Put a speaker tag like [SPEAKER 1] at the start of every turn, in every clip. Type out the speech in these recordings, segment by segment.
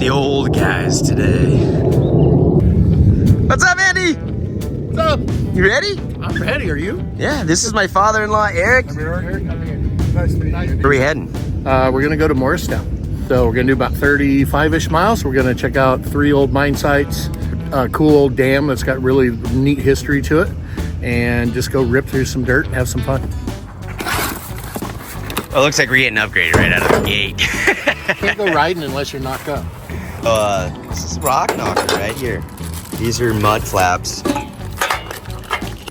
[SPEAKER 1] the old guys today. What's up, Andy?
[SPEAKER 2] What's up?
[SPEAKER 1] You ready?
[SPEAKER 2] I'm ready. Are you?
[SPEAKER 1] Yeah, this is my father-in-law, Eric.
[SPEAKER 2] Nice to meet you.
[SPEAKER 1] Where are we heading?
[SPEAKER 2] We're gonna go to Morristown. So we're gonna do about 35-ish miles. We're gonna check out 3 old mine sites, a cool old dam that's got really neat history to it, and just go rip through some dirt and have some fun.
[SPEAKER 1] Oh, looks like we're getting upgraded right out of the gate.
[SPEAKER 2] Can't go riding unless you're knocked up.
[SPEAKER 1] This is Rock Knocker right here. These are mud flaps.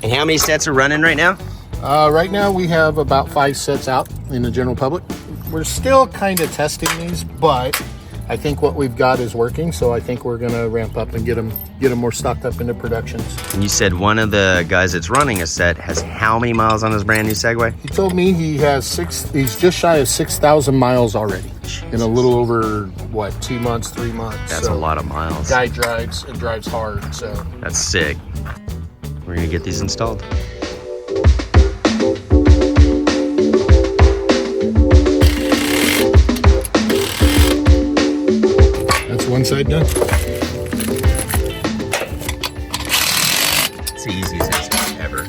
[SPEAKER 1] And how many sets are running right now?
[SPEAKER 2] Right now we have about 5 sets out in the general public. We're still kind of testing these, but I think what we've got is working. So I think we're gonna ramp up and get them more stocked up into productions.
[SPEAKER 1] And you said one of the guys that's running a set has how many miles on his brand new Segway?
[SPEAKER 2] He told me he has he's just shy of 6,000 miles already. Jesus. In a little over, what, 2 months, 3 months.
[SPEAKER 1] That's a lot of miles.
[SPEAKER 2] Guy drives and drives hard, so.
[SPEAKER 1] That's sick. We're gonna get these installed.
[SPEAKER 2] That's one side done.
[SPEAKER 1] It's the easiest install ever.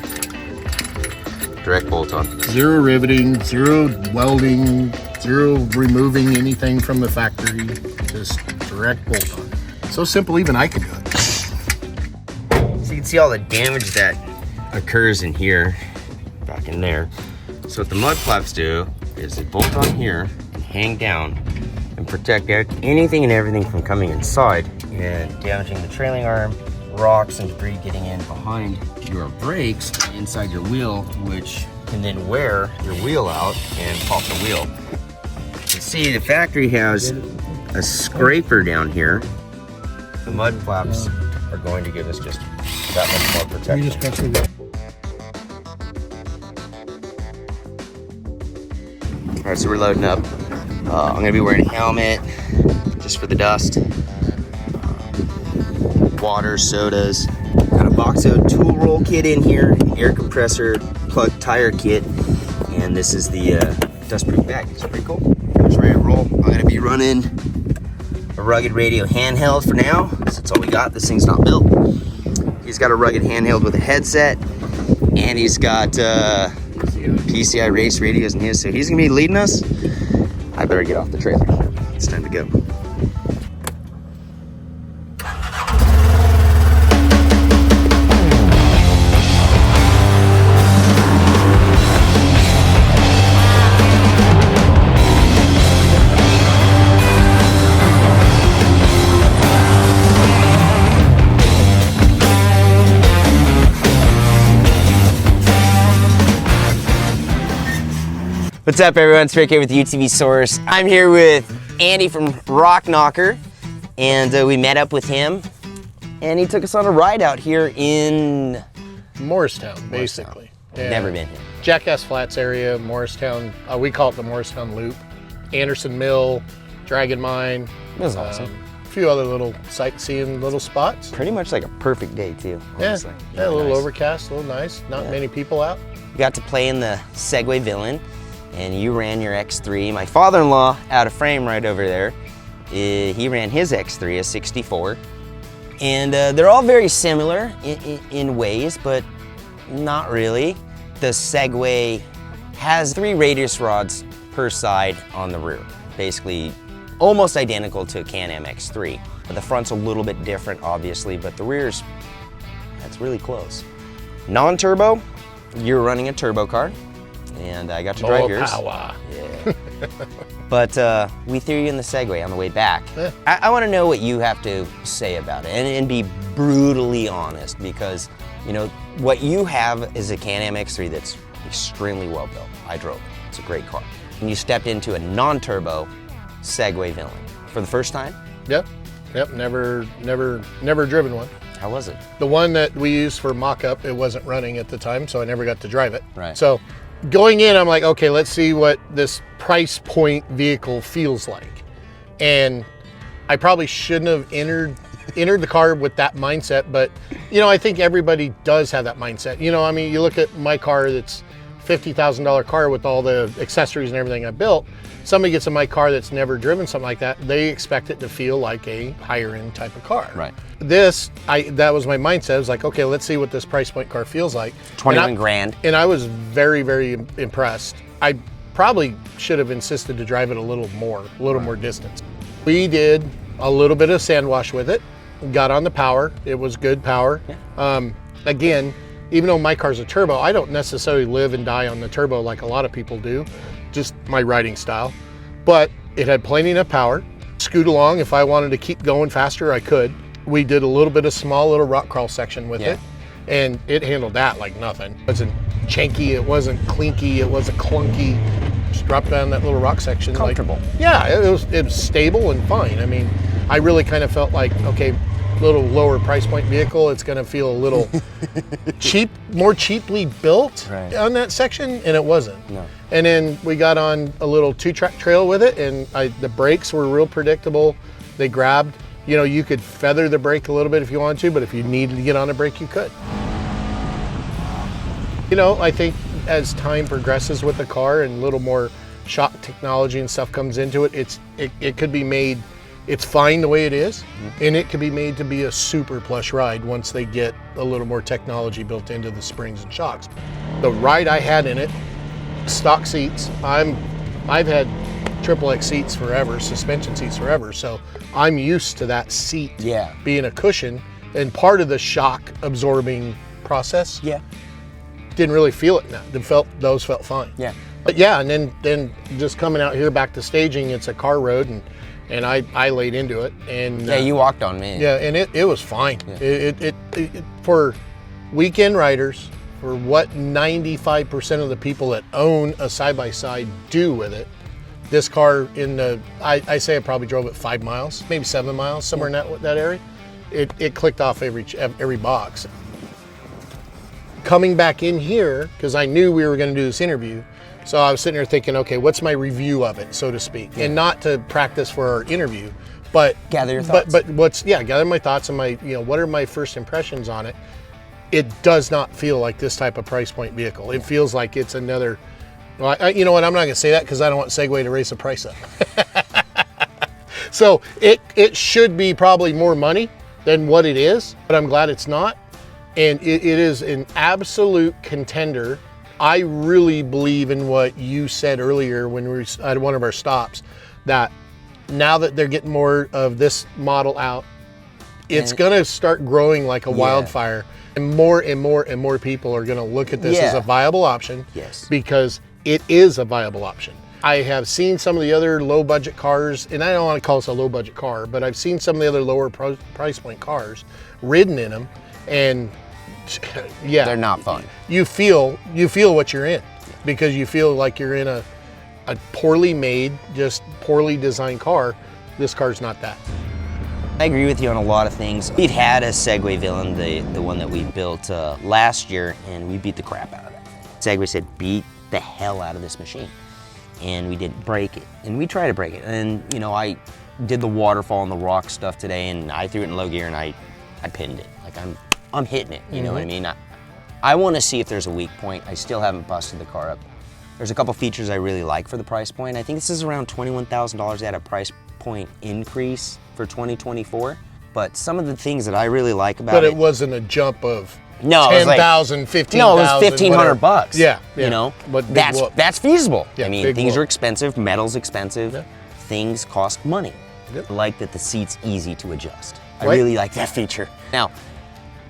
[SPEAKER 1] Direct bolt on.
[SPEAKER 2] Zero riveting, zero welding, zero removing anything from the factory. Just direct bolt on. So simple, even I can do it.
[SPEAKER 1] So you can see all the damage that occurs in here, back in there. So what the mud flaps do is they bolt on here and hang down and protect anything and everything from coming inside and damaging the trailing arm, rocks and debris getting in behind your brakes inside your wheel, which can then wear your wheel out and pop the wheel. You can see the factory has a scraper down here. The mud flaps are going to give us just that much more protection. All right, so we're loading up. I'm gonna be wearing a helmet just for the dust. Water, sodas. Got a Boxo tool roll kit in here, air compressor, plug tire kit, and this is the dustproof bag. It's pretty cool. Just ready to roll. I'm gonna be running a rugged radio handheld for now. That's all we got. This thing's not built. He's got a rugged handheld with a headset, and he's got PCI race radios in his, so he's gonna be leading us. I better get off the trailer. It's time to go. What's up, everyone? It's Rick here with UTV Source. I'm here with Andy from Rock Knocker, and we met up with him, and he took us on a ride out here in
[SPEAKER 2] Morristown, basically. Yeah.
[SPEAKER 1] Never been here.
[SPEAKER 2] Jackass Flats area, Morristown. We call it the Morristown Loop. Anderson Mill, Dragon Mine.
[SPEAKER 1] It was awesome.
[SPEAKER 2] A few other little sightseeing little spots.
[SPEAKER 1] Pretty much like a perfect day, too, honestly.
[SPEAKER 2] Yeah, a little overcast, a little nice. Not many people out.
[SPEAKER 1] We got to play in the Segway Villain, and you ran your X3. My father-in-law, out of frame right over there, he ran his X3, a 64. And they're all very similar in ways, but not really. The Segway has 3 radius rods per side on the rear. Basically, almost identical to a Can-Am X3. But the front's a little bit different, obviously, but the rear's, that's really close. Non-turbo, you're running a turbo car. And I got to drive yours.
[SPEAKER 2] Power.
[SPEAKER 1] Yeah. But we threw you in the Segway on the way back.
[SPEAKER 2] Yeah.
[SPEAKER 1] I want to know what you have to say about it, and be brutally honest, because you know what you have is a Can-Am X3 that's extremely well built. I drove it. It's a great car. And you stepped into a non-turbo Segway Villain for the first time.
[SPEAKER 2] Yep. Never driven one.
[SPEAKER 1] How was it?
[SPEAKER 2] The one that we used for mock-up, it wasn't running at the time, so I never got to drive it.
[SPEAKER 1] Right.
[SPEAKER 2] So going in, I'm like, okay, let's see what this price point vehicle feels like. And I probably shouldn't have entered the car with that mindset, but you know, I think everybody does have that mindset. You know, I mean, you look at my car that's $50,000 car with all the accessories and everything I built. Somebody gets in my car that's never driven something like that, they expect it to feel like a higher end type of car.
[SPEAKER 1] Right.
[SPEAKER 2] That was my mindset. I was like, okay, let's see what this price point car feels like.
[SPEAKER 1] 21 grand.
[SPEAKER 2] And I was very, very impressed. I probably should have insisted to drive it a little more distance. We did a little bit of sand wash with it, got on the power. It was good power. Yeah. Again, even though my car's a turbo, I don't necessarily live and die on the turbo like a lot of people do, just my riding style. But it had plenty of power. Scoot along, if I wanted to keep going faster, I could. We did a little bit of small little rock crawl section with it, and it handled that like nothing. It wasn't janky, it wasn't clinky, it wasn't clunky. Just dropped down that little rock section.
[SPEAKER 1] Comfortable.
[SPEAKER 2] Like, yeah, it was stable and fine. I mean, I really kind of felt like, okay, little lower price point vehicle, it's gonna feel a little more cheaply built on that section, and it wasn't. No. And then we got on a little 2-track trail with it, and the brakes were real predictable. They grabbed, you know, you could feather the brake a little bit if you wanted to, but if you needed to get on a brake, you could. You know, I think as time progresses with the car and a little more shock technology and stuff comes into it, it could be made, it's fine the way it is, and it could be made to be a super plush ride once they get a little more technology built into the springs and shocks. The ride I had in it, stock seats, I've had XXX seats forever, suspension seats forever, so I'm used to that seat being a cushion and part of the shock absorbing process. Yeah. Didn't really feel it now. Those felt fine. Yeah. But yeah, and then just coming out here back to staging, it's a car road, and I laid into it, and
[SPEAKER 1] you walked on me.
[SPEAKER 2] Yeah, and it was fine. Yeah. It for weekend riders, for what 95% of the people that own a side-by-side do with it, this car I say I probably drove it 5 miles, maybe 7 miles, somewhere in that area. It clicked off every box. Coming back in here, because I knew we were going to do this interview, so I was sitting there thinking, okay, what's my review of it, so to speak, and not to practice for our interview, but
[SPEAKER 1] gather your thoughts.
[SPEAKER 2] But gather my thoughts and what are my first impressions on it. It does not feel like this type of price point vehicle. It feels like it's another. Well, you know what? I'm not going to say that because I don't want Segway to raise the price up. So it should be probably more money than what it is, but I'm glad it's not. And it is an absolute contender. I really believe in what you said earlier when we were at one of our stops, that now that they're getting more of this model out, it's going to start growing like a wildfire. And more people are going to look at this as a viable option. Yes. Because it is a viable option. I have seen some of the other low budget cars, and I don't want to call this a low budget car, but I've seen some of the other lower price point cars ridden in them, and
[SPEAKER 1] they're not fun.
[SPEAKER 2] You feel what you're in, because you feel like you're in a poorly made, just poorly designed car. This car's not that.
[SPEAKER 1] I agree with you on a lot of things. We've had a Segway villain, the one that we built last year, and we beat the crap out of it. Segway said, beat the hell out of this machine. And we didn't break it. And we tried to break it. And you know, I did the waterfall and the rock stuff today, and I threw it in low gear and I pinned it. Like I'm hitting it, you know what I mean? I want to see if there's a weak point. I still haven't busted the car up. There's a couple features I really like for the price point. I think this is around $21,000 at a price point increase for 2024. But some of the things that I really like about it.
[SPEAKER 2] But it wasn't a jump of
[SPEAKER 1] no,
[SPEAKER 2] $10,000, $15,000.
[SPEAKER 1] No, it was $1,500.
[SPEAKER 2] Yeah,
[SPEAKER 1] you know, but that's feasible.
[SPEAKER 2] Yeah,
[SPEAKER 1] I mean, things are expensive, metal's expensive, things cost money. I like that the seat's easy to adjust. I really like that feature. Now,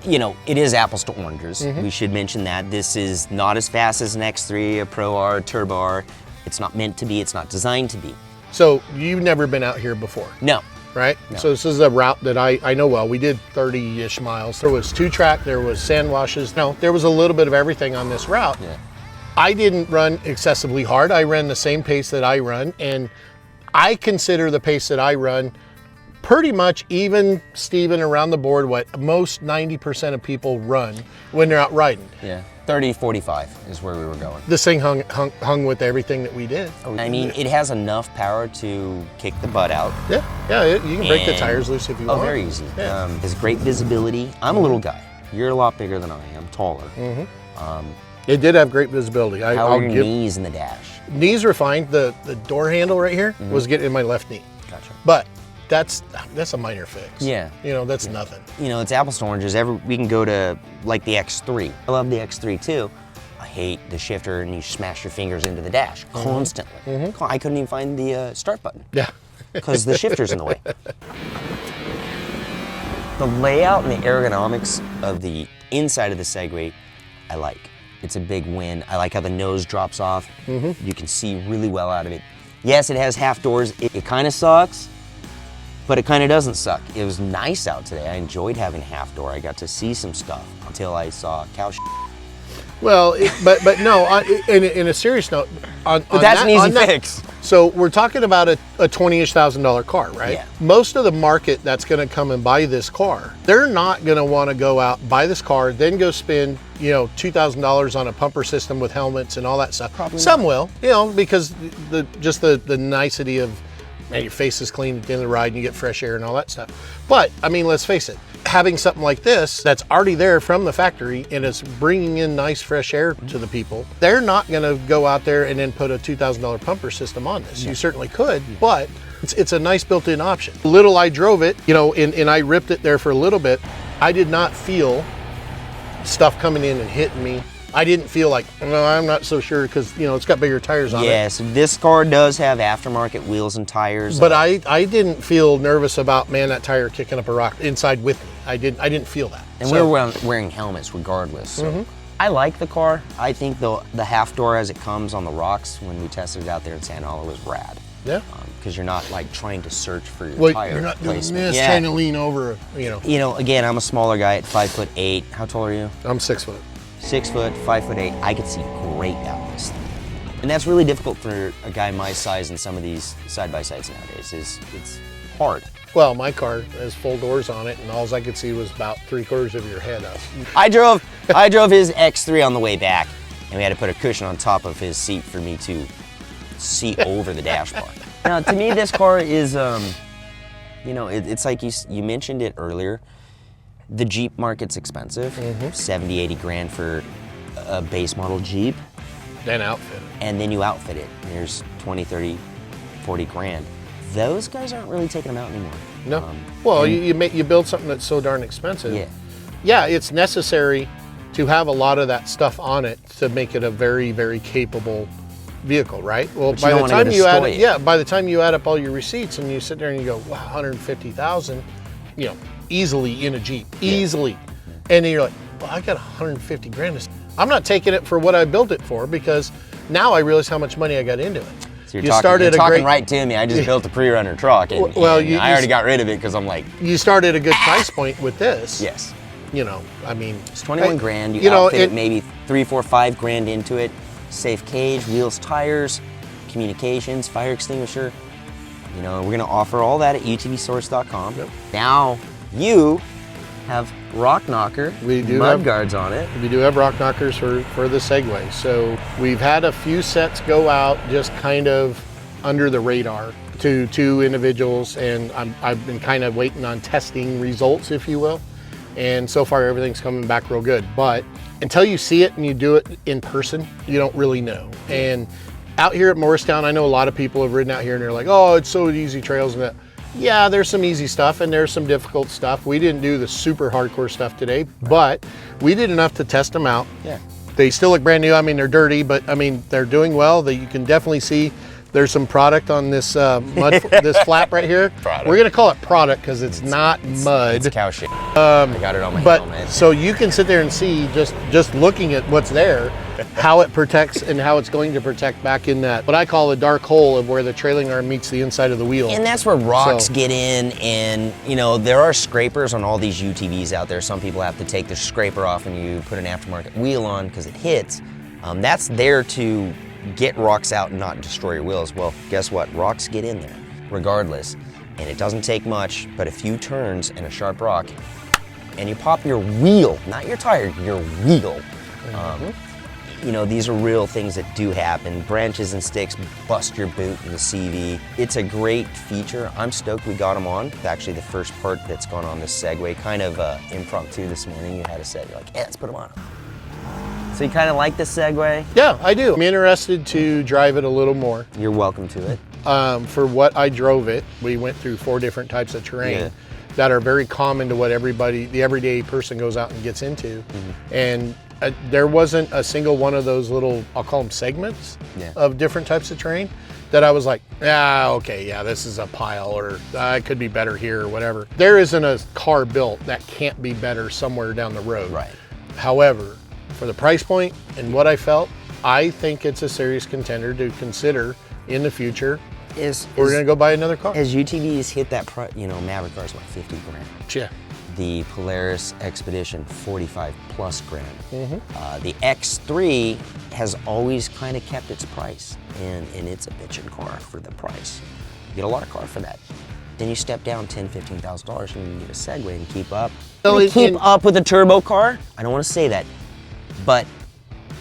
[SPEAKER 1] you know, it is apples to oranges. We should mention that. This is not as fast as an X3, a Pro R, a Turbo R. It's not meant to be, it's not designed to be.
[SPEAKER 2] So you've never been out here before?
[SPEAKER 1] No.
[SPEAKER 2] Right? No. So this is a route that I know well. We did 30-ish miles. There was 2-track, there was sand washes. No, there was a little bit of everything on this route. Yeah. I didn't run excessively hard. I ran the same pace that I run, and I consider the pace that I run pretty much even, Steven, around the board, what most 90% of people run when they're out riding.
[SPEAKER 1] Yeah, 30, 45 is where we were going.
[SPEAKER 2] This thing hung with everything that we did.
[SPEAKER 1] I mean, it has enough power to kick the butt out.
[SPEAKER 2] Yeah, you can break the tires loose if you want.
[SPEAKER 1] Oh, very easy. Has great visibility. I'm a little guy. You're a lot bigger than I am, taller. You
[SPEAKER 2] It did have great visibility.
[SPEAKER 3] How
[SPEAKER 2] I'll
[SPEAKER 3] are your
[SPEAKER 2] give
[SPEAKER 3] knees in the dash?
[SPEAKER 2] knees are fine. The door handle right here was getting in my left knee.
[SPEAKER 3] Gotcha.
[SPEAKER 2] But that's a minor fix.
[SPEAKER 3] Yeah.
[SPEAKER 2] You know, that's nothing.
[SPEAKER 3] You know, it's apples to oranges. We can go to like the X3. I love the X3 too. I hate the shifter and you smash your fingers into the dash constantly. I couldn't even find the start button.
[SPEAKER 2] Yeah.
[SPEAKER 3] Because the shifter's in the way. The layout and the ergonomics of the inside of the Segway, I like. It's a big win. I like how the nose drops off. You can see really well out of it. Yes, it has half doors. It kind of sucks, but it kind of doesn't suck. It was nice out today. I enjoyed having half door. I got to see some stuff until I saw cow shit.
[SPEAKER 2] Well, but no. In a serious note,
[SPEAKER 3] But that's an easy fix.
[SPEAKER 2] So we're talking about a $20,000 car, right?
[SPEAKER 3] Yeah.
[SPEAKER 2] Most of the market that's going to come and buy this car, they're not going to want to go out, buy this car, then go spend, you know, $2,000 on a pumper system with helmets and all that stuff.
[SPEAKER 3] Probably
[SPEAKER 2] Some will, you know, because the nicety of, man, your face is clean at the end of the ride and you get fresh air and all that stuff. But I mean, let's face it, having something like this that's already there from the factory and it's bringing in nice fresh air to the people, they're not going to go out there and then put a $2,000 pumper system on this. You certainly could, but it's a nice built-in option. Little I drove it, you know, and I ripped it there for a little bit. I did not feel stuff coming in and hitting me. I didn't feel like, no, I'm not so sure because, you know, it's got bigger tires on it.
[SPEAKER 3] Yes, this car does have aftermarket wheels and tires.
[SPEAKER 2] But I didn't feel nervous about, man, that tire kicking up a rock inside with me. I didn't feel that.
[SPEAKER 3] And we were wearing helmets regardless. So I like the car. I think the half door as it comes on the rocks when we tested it out there in Santa Ana was rad.
[SPEAKER 2] Yeah.
[SPEAKER 3] Because you're not like trying to search for your tire
[SPEAKER 2] you're not doing
[SPEAKER 3] placement.
[SPEAKER 2] this, trying to lean over, you know.
[SPEAKER 3] You know, again, I'm a smaller guy at 5'8". How tall are you?
[SPEAKER 2] I'm 6 foot.
[SPEAKER 3] 6 foot, 5'8". I could see great down this thing. And that's really difficult for a guy my size in some of these side-by-sides nowadays. It's hard.
[SPEAKER 2] Well, my car has full doors on it, and all I could see was about 3/4 of your head up.
[SPEAKER 3] I drove his X3 on the way back, and we had to put a cushion on top of his seat for me to see over the dashboard. Now, to me, this car is, you know, it's like you mentioned it earlier. The Jeep market's expensive, 70, 80 grand for a base model Jeep.
[SPEAKER 2] Then outfit.
[SPEAKER 3] And then you outfit it. And there's 20, 30, 40 grand. Those guys aren't really taking them out anymore.
[SPEAKER 2] No. Well, you build something that's so darn expensive.
[SPEAKER 3] Yeah.
[SPEAKER 2] Yeah, it's necessary to have a lot of that stuff on it to make it a very, very capable vehicle, right? Well,
[SPEAKER 3] But you don't wanna go
[SPEAKER 2] by the time you add up all your receipts and you sit there and you go, wow, 150,000, you know, easily in a Jeep, easily. And then you're like, well, I got 150 grand. I'm not taking it for what I built it for because now I realize how much money I got into it.
[SPEAKER 3] So you're talking right to me. I just built a pre-runner truck and, I already got rid of it because I'm like.
[SPEAKER 2] You started a good price point with this.
[SPEAKER 3] Yes.
[SPEAKER 2] You know, I mean.
[SPEAKER 3] It's 21 grand. You outfit it maybe 3, 4, 5 grand into it. Safe cage, wheels, tires, communications, fire extinguisher. You know, we're going to offer all that at utvsource.com.
[SPEAKER 2] Yep.
[SPEAKER 3] Now you have rock knocker, mud guards on it.
[SPEAKER 2] We do have rock knockers for the Segway. So we've had a few sets go out just kind of under the radar to 2 individuals, and I've been kind of waiting on testing results, if you will. And so far everything's coming back real good. But until you see it and you do it in person, you don't really know. And out here at Morristown, I know a lot of people have ridden out here and they're like, oh, it's so easy trails and that. Yeah, there's some easy stuff and there's some difficult stuff. We didn't do the super hardcore stuff today, but we did enough to test them out.
[SPEAKER 3] Yeah.
[SPEAKER 2] They still look brand new. I mean, they're dirty, but I mean, they're doing well. You can definitely see there's some product on this this flap right here. We're gonna call it product because it's not mud.
[SPEAKER 3] It's cow shit. I got it on my helmet.
[SPEAKER 2] So you can sit there and see just looking at what's there, how it protects and how it's going to protect back in that what I call a dark hole of where the trailing arm meets the inside of the wheel.
[SPEAKER 3] And that's where rocks get in, and you know there are scrapers on all these UTVs out there. Some people have to take the scraper off and you put an aftermarket wheel on because it hits. That's there to get rocks out and not destroy your wheels. Well, guess what? Rocks get in there regardless, and it doesn't take much but a few turns and a sharp rock, and you pop your wheel, not your tire, your wheel. You know, these are real things that do happen. Branches and sticks bust your boot in the CV. It's a great feature. I'm stoked we got them on. It's actually the first part that's gone on this Segway. Kind of impromptu this morning. You had a set. You're like, yeah, let's put them on. So you kind of like the Segway?
[SPEAKER 2] Yeah, I do. I'm interested to drive it a little more.
[SPEAKER 3] You're welcome to it.
[SPEAKER 2] For what I drove it, we went through 4 different types of terrain that are very common to what the everyday person goes out and gets into. And there wasn't a single one of those little, I'll call them segments of different types of terrain that I was like, okay, yeah, this is a pile, or it could be better here, or whatever. There isn't a car built that can't be better somewhere down the road.
[SPEAKER 3] Right.
[SPEAKER 2] However, for the price point and what I felt, I think it's a serious contender to consider in the future. We're gonna go buy another car.
[SPEAKER 3] As UTVs hit that price, Maverick car's what, 50 grand?
[SPEAKER 2] Yeah.
[SPEAKER 3] The Polaris Expedition, 45 plus grand. The X3 has always kind of kept its price, and it's a bitchin' car for the price. You get a lot of car for that. Then you step down $10,000, $15,000 and you get a Segway and keep up. Keep up with a turbo car? I don't want to say that, but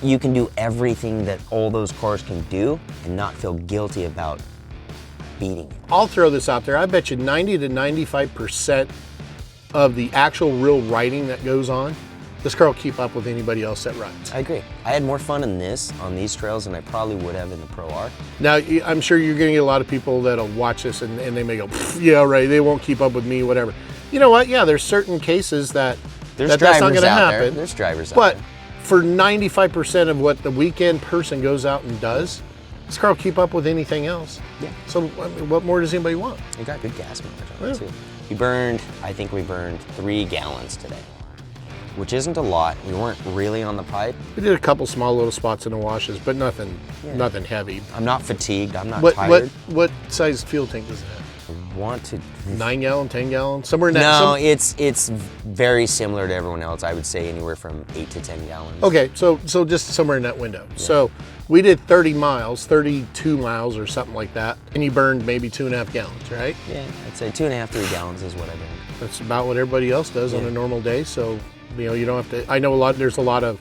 [SPEAKER 3] you can do everything that all those cars can do and not feel guilty about beating it.
[SPEAKER 2] I'll throw this out there. I bet you 90 to 95% of the actual real riding that goes on, this car will keep up with anybody else that rides.
[SPEAKER 3] I agree. I had more fun on these trails than I probably would have in the Pro R.
[SPEAKER 2] Now, I'm sure you're getting a lot of people that'll watch this and they may go, yeah, right, they won't keep up with me, whatever. You know what? Yeah, there's certain cases that's not going to happen.
[SPEAKER 3] There's drivers out
[SPEAKER 2] there.
[SPEAKER 3] But
[SPEAKER 2] for 95% of what the weekend person goes out and does, this car will keep up with anything else.
[SPEAKER 3] Yeah.
[SPEAKER 2] So what more does anybody want?
[SPEAKER 3] You got good gas mileage on it too. I think we burned 3 gallons today, which isn't a lot. We weren't really on the pipe.
[SPEAKER 2] We did a couple small little spots in the washes, but nothing heavy.
[SPEAKER 3] I'm not fatigued, I'm not
[SPEAKER 2] tired.
[SPEAKER 3] tired.
[SPEAKER 2] What size fuel tank does it have?
[SPEAKER 3] I want to
[SPEAKER 2] 9 gallon, 10 gallon, somewhere in that.
[SPEAKER 3] No, it's very similar to everyone else. I would say anywhere from 8 to 10 gallons.
[SPEAKER 2] Okay, so just somewhere in that window. Yeah. So we did 30 miles, 32 miles or something like that, and you burned maybe 2.5 gallons, right?
[SPEAKER 3] Yeah, I'd say 2.5, 3 gallons is what I burned.
[SPEAKER 2] That's about what everybody else does on a normal day. So you don't have to. I know there's a lot of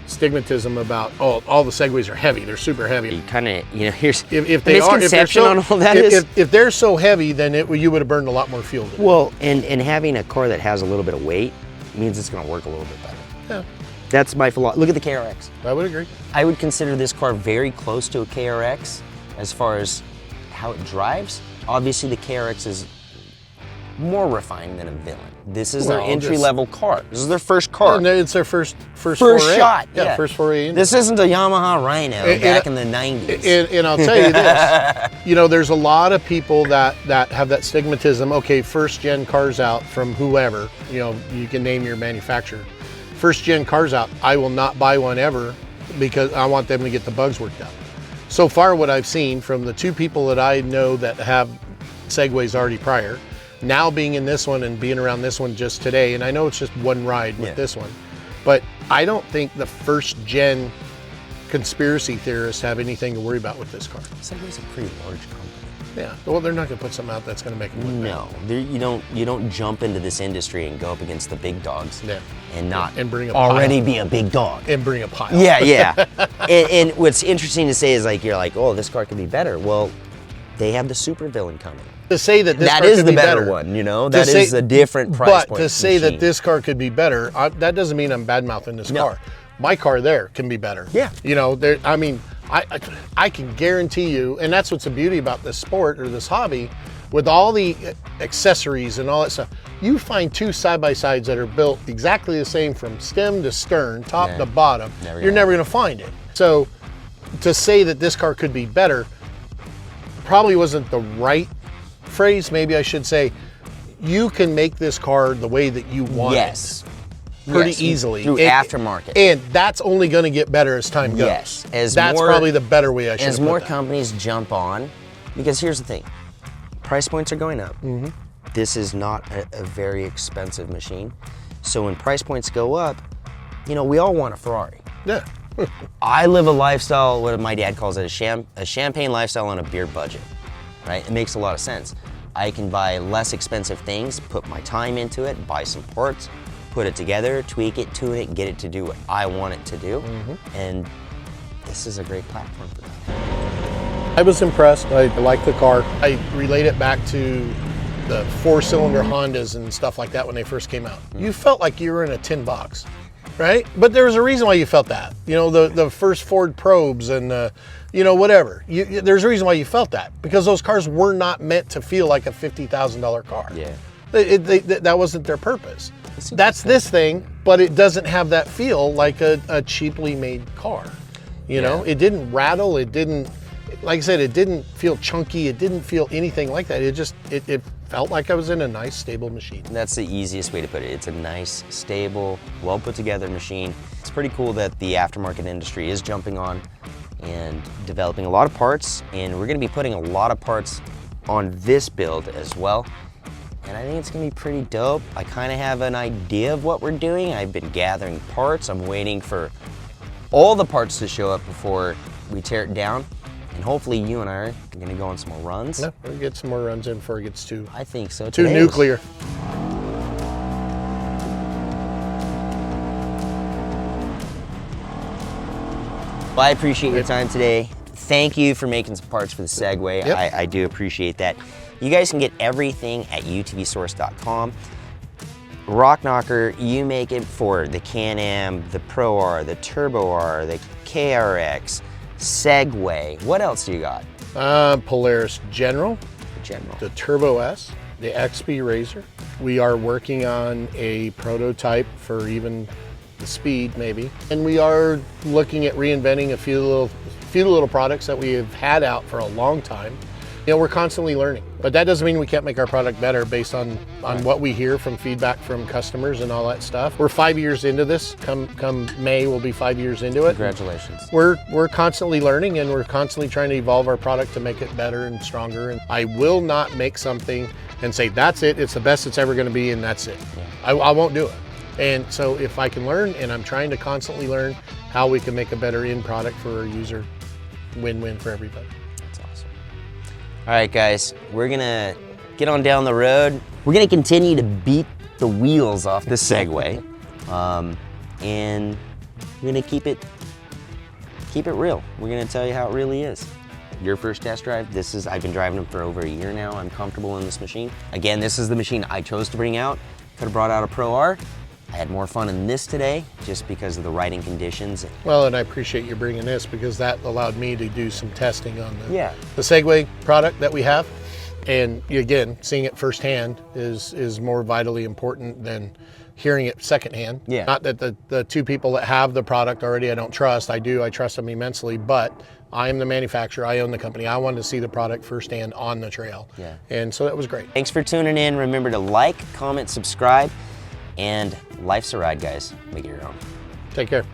[SPEAKER 2] stigmatism about all the Segways are heavy. They're super heavy.
[SPEAKER 3] You kind of here's
[SPEAKER 2] if they are, if they're so heavy, then you would have burned a lot more fuel.
[SPEAKER 3] Well, and having a car that has a little bit of weight means it's going to work a little bit better.
[SPEAKER 2] Yeah.
[SPEAKER 3] That's my philosophy. Look at the KRX.
[SPEAKER 2] I would agree.
[SPEAKER 3] I would consider this car very close to a KRX as far as how it drives. Obviously, the KRX is more refined than a villain. This is their entry-level car. This is their first car.
[SPEAKER 2] And it's their first
[SPEAKER 3] shot.
[SPEAKER 2] Yeah, first foray.
[SPEAKER 3] This isn't a Yamaha Rhino back in the 90s.
[SPEAKER 2] And I'll tell you this, there's a lot of people that have that stigmatism. Okay, first-gen cars out from whoever, you can name your manufacturer. First-gen cars out, I will not buy one ever because I want them to get the bugs worked out. So far, what I've seen from the 2 people that I know that have Segways already prior, now being in this one and being around this one just today, and I know it's just one ride with this one, but I don't think the first-gen conspiracy theorists have anything to worry about with this car.
[SPEAKER 3] Segway's a pretty large company.
[SPEAKER 2] Yeah, well, they're not going to put something out that's going to make them look
[SPEAKER 3] bad. You don't jump into this industry and go up against the big dogs and
[SPEAKER 2] bring
[SPEAKER 3] be a big dog
[SPEAKER 2] and bring a pile.
[SPEAKER 3] Yeah. and what's interesting to say is you're like, oh, this car could be better. Well, they have the super villain coming.
[SPEAKER 2] To say that this
[SPEAKER 3] car
[SPEAKER 2] is
[SPEAKER 3] could
[SPEAKER 2] the
[SPEAKER 3] be
[SPEAKER 2] better
[SPEAKER 3] one, that is a different price point.
[SPEAKER 2] But to say that this car could be better, that doesn't mean I'm bad-mouthing this car. My car there can be better.
[SPEAKER 3] Yeah.
[SPEAKER 2] I can guarantee you, and that's what's the beauty about this sport or this hobby, with all the accessories and all that stuff, you find 2 side-by-sides that are built exactly the same from stem to stern, top to bottom. You're never going to find it. So to say that this car could be better probably wasn't the right phrase. Maybe I should say you can make this car the way that you want it pretty easily
[SPEAKER 3] through aftermarket,
[SPEAKER 2] and that's only going to get better as time goes. That's probably the better way I should.
[SPEAKER 3] As more companies jump on, because here's the thing, price points are going up. This is not a very expensive machine, so when price points go up, we all want a Ferrari.
[SPEAKER 2] Yeah.
[SPEAKER 3] I live a lifestyle, what my dad calls it, a champagne lifestyle on a beer budget. Right? It makes a lot of sense. I can buy less expensive things, put my time into it, buy some parts, put it together, tweak it, tune it, get it to do what I want it to do. And this is a great platform for that.
[SPEAKER 2] I was impressed. I like the car. I relate it back to the 4-cylinder Hondas and stuff like that when they first came out. You felt like you were in a tin box. right? But there was a reason why you felt that. You know, the first Ford Probes and, you know, whatever. There's a reason why you felt that, because those cars were not meant to feel like a $50,000 car.
[SPEAKER 3] Yeah.
[SPEAKER 2] That wasn't their purpose. That's this thing, but it doesn't have that feel like a cheaply made car. You know, it didn't rattle. It didn't, like I said, it didn't feel chunky. It didn't feel anything like that. It just, it felt like I was in a nice, stable machine.
[SPEAKER 3] That's the easiest way to put it. It's a nice, stable, well put together machine. It's pretty cool that the aftermarket industry is jumping on and developing a lot of parts, and we're gonna be putting a lot of parts on this build as well. And I think it's gonna be pretty dope. I kind of have an idea of what we're doing. I've been gathering parts. I'm waiting for all the parts to show up before we tear it down. And hopefully you and I are gonna go on some more runs.
[SPEAKER 2] Yeah, we'll get some more runs in before it gets too
[SPEAKER 3] I think so.
[SPEAKER 2] too nuclear.
[SPEAKER 3] Well, I appreciate your time today. Thank you for making some parts for the Segway.
[SPEAKER 2] Yep.
[SPEAKER 3] I do appreciate that. You guys can get everything at utvsource.com. Rock Knocker, you make it for the Can-Am, the Pro R, the Turbo R, the KRX, Segway. What else do you got?
[SPEAKER 2] Polaris General,
[SPEAKER 3] General.
[SPEAKER 2] the Turbo S, the XP Razor. We are working on a prototype for even the Speed, maybe. And we are looking at reinventing a few little products that we have had out for a long time. You know, we're constantly learning, but that doesn't mean we can't make our product better based on what we hear from feedback from customers and all that stuff. We're 5 years into this. Come May, we'll be 5 years into it.
[SPEAKER 3] Congratulations.
[SPEAKER 2] We're constantly learning, and we're constantly trying to evolve our product to make it better and stronger. And I will not make something and say, that's it, it's the best it's ever gonna be, and that's it. Yeah. I won't do it. And so if I can learn, and I'm trying to constantly learn how we can make a better end product for our user, win-win for everybody.
[SPEAKER 3] That's awesome. All right, guys, we're gonna get on down the road. We're gonna continue to beat the wheels off the Segway, and we're gonna keep it real. We're gonna tell you how it really is. Your first test drive, I've been driving them for over a year now. I'm comfortable in this machine. Again, this is the machine I chose to bring out. Could have brought out a Pro R. I had more fun in this today just because of the riding conditions.
[SPEAKER 2] Well, and I appreciate you bringing this, because that allowed me to do some testing on the Segway product that we have. And again, seeing it firsthand is more vitally important than hearing it secondhand.
[SPEAKER 3] Yeah.
[SPEAKER 2] Not that the two people that have the product already I don't trust. I trust them immensely, but I am the manufacturer, I own the company. I wanted to see the product firsthand on the trail.
[SPEAKER 3] Yeah.
[SPEAKER 2] And so that was great.
[SPEAKER 3] Thanks for tuning in. Remember to like, comment, subscribe, and life's a ride, guys. Make it your own.
[SPEAKER 2] Take care.